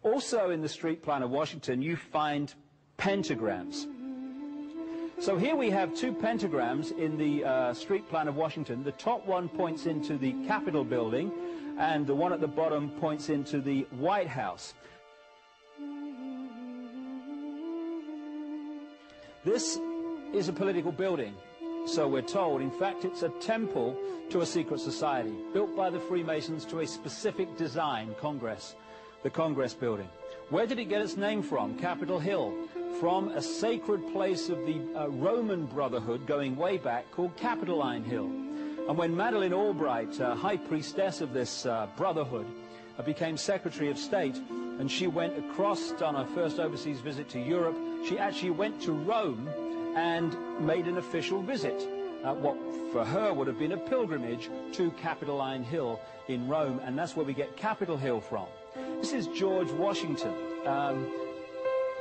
Also in the street plan of Washington, you find pentagrams. So here we have two pentagrams in the street plan of Washington. The top one points into the Capitol building, and the one at the bottom points into the White House. This is a political building, so we're told. In fact, it's a temple to a secret society, built by the Freemasons to a specific design, Congress. The Congress building. Where did it get its name from? Capitol Hill, from a sacred place of the Roman Brotherhood going way back called Capitoline Hill. And when Madeleine Albright, high priestess of this brotherhood, became Secretary of State, and she went across on her first overseas visit to Europe, she actually went to Rome and made an official visit. What for her would have been a pilgrimage to Capitoline Hill in Rome, and that's where we get Capitol Hill from. This is George Washington.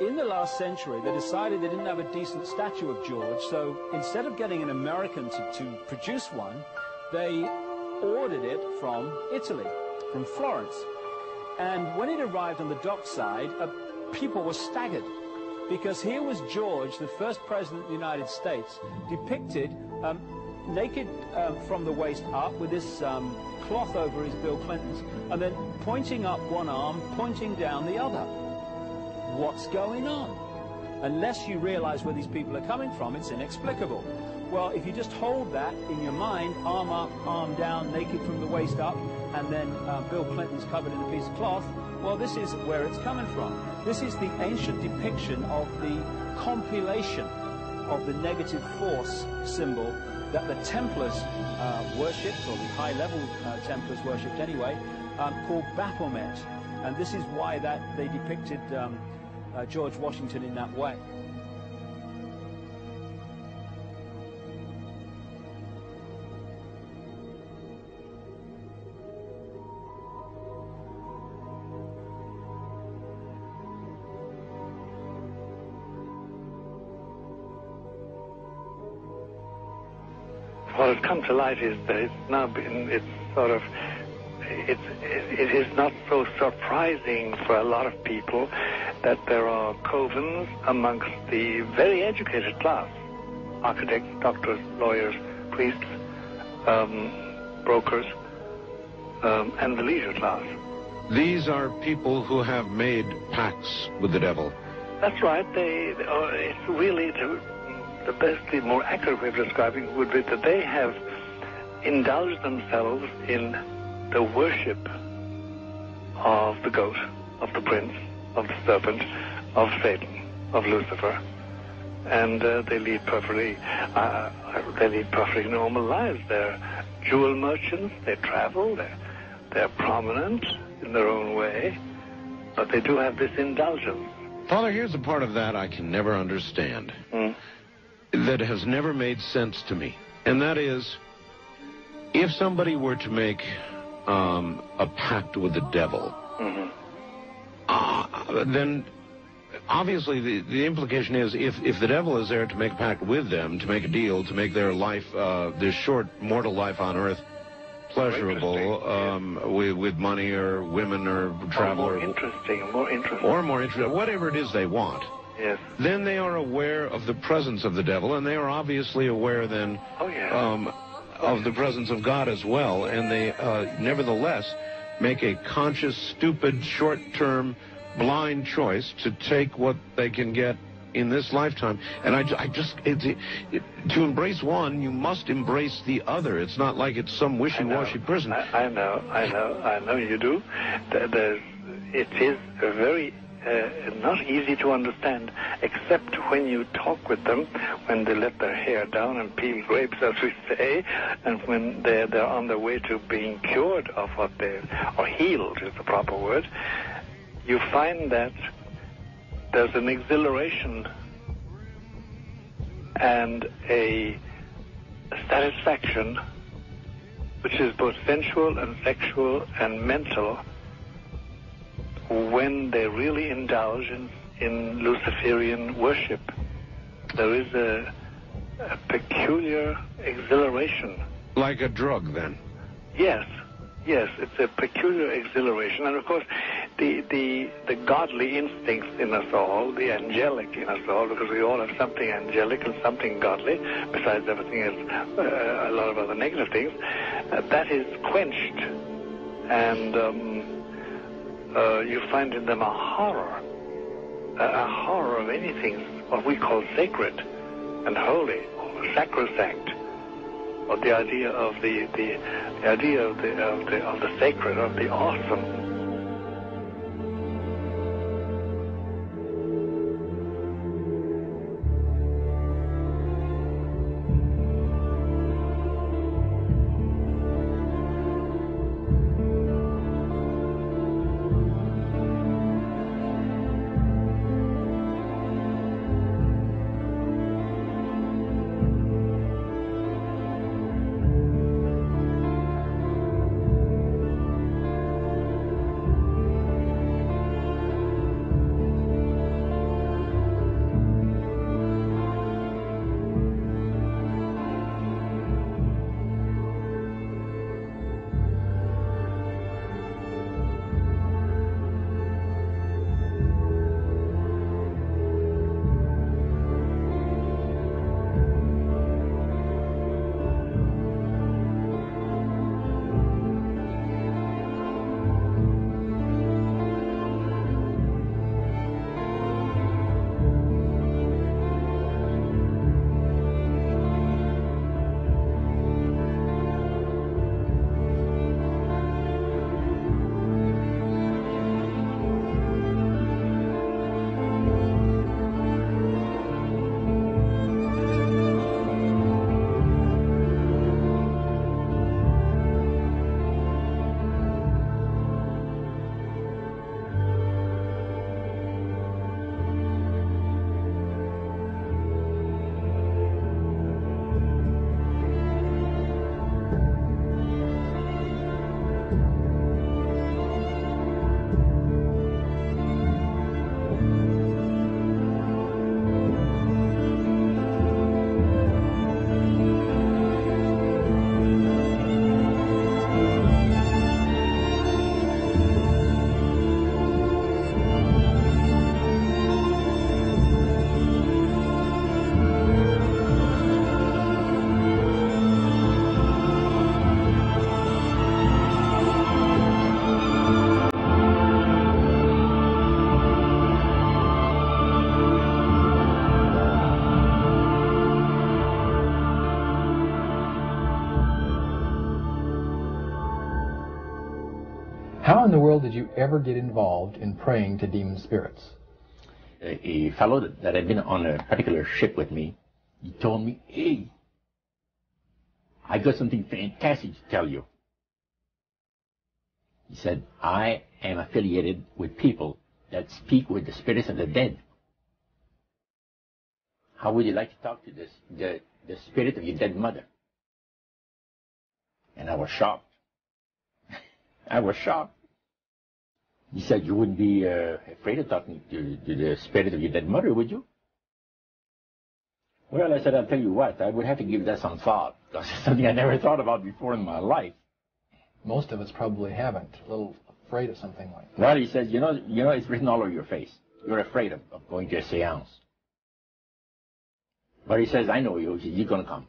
In the last century, they decided they didn't have a decent statue of George, so instead of getting an American to produce one, they ordered it from Italy, from Florence. And when it arrived on the dockside, people were staggered, because here was George, the first president of the United States, depicted naked from the waist up with this cloth over his Bill Clinton's, and then pointing up one arm, pointing down the other. What's going on? Unless you realize where these people are coming from, it's inexplicable. Well, if you just hold that in your mind, arm up, arm down, naked from the waist up, and then Bill Clinton's covered in a piece of cloth, well, this is where it's coming from. This is the ancient depiction of the compilation of the negative force symbol that the Templars worshipped, or the high-level Templars worshipped anyway, called Baphomet. And this is why they depicted George Washington in that way. What has come to light is that it is not so surprising for a lot of people that there are covens amongst the very educated class, architects, doctors, lawyers, priests, brokers, and the leisure class. These are people who have made pacts with the devil. That's right. It's really the best, the more accurate way of describing it would be that they have indulged themselves in the worship of the goat, of the prince, of the serpent, of Satan, of Lucifer, and they lead perfectly normal lives. They're jewel merchants. They travel. They're prominent in their own way, but they do have this indulgence. Father, here's a part of that I can never understand. That has never made sense to me, and that is, if somebody were to make a pact with the devil, then obviously the implication is if the devil is there to make a pact with them, to make a deal, to make their life, their short mortal life on earth, pleasurable, with money or women or travel, or more interesting, whatever it is they want. Yes. Then they are aware of the presence of the devil, and they are obviously aware then of the presence of God as well, and they nevertheless make a conscious, stupid, short-term, blind choice to take what they can get in this lifetime. And to embrace one, you must embrace the other. It's not like it's some wishy-washy person. I know you do. It is a very not easy to understand, except when you talk with them, when they let their hair down and peel grapes, as we say, and when they're on their way to being cured of or healed is the proper word. You find that there's an exhilaration and a satisfaction which is both sensual and sexual and mental, when they really indulge in Luciferian worship. There is a peculiar exhilaration. Like a drug, then? Yes, it's a peculiar exhilaration. And of course, the godly instincts in us all, the angelic in us all, because we all have something angelic and something godly, besides everything else, a lot of other negative things, that is quenched. And you find in them a horror of anything what we call sacred and holy, or sacrosanct, or the idea of the idea of the sacred, of the awesome. How in the world did you ever get involved in praying to demon spirits? A fellow that had been on a particular ship with me, he told me, "Hey, I got something fantastic to tell you." He said, "I am affiliated with people that speak with the spirits of the dead. How would you like to talk to the spirit of your dead mother?" And I was shocked. I was shocked. He said, "You wouldn't be afraid of talking to the spirit of your dead mother, would you?" Well, I said, "I'll tell you what, I would have to give that some thought, because it's something I never thought about before in my life." Most of us probably haven't. A little afraid of something like that. Well, he says, you know, it's written all over your face. You're afraid of going to a seance. But he says, "I know you. You're going to come."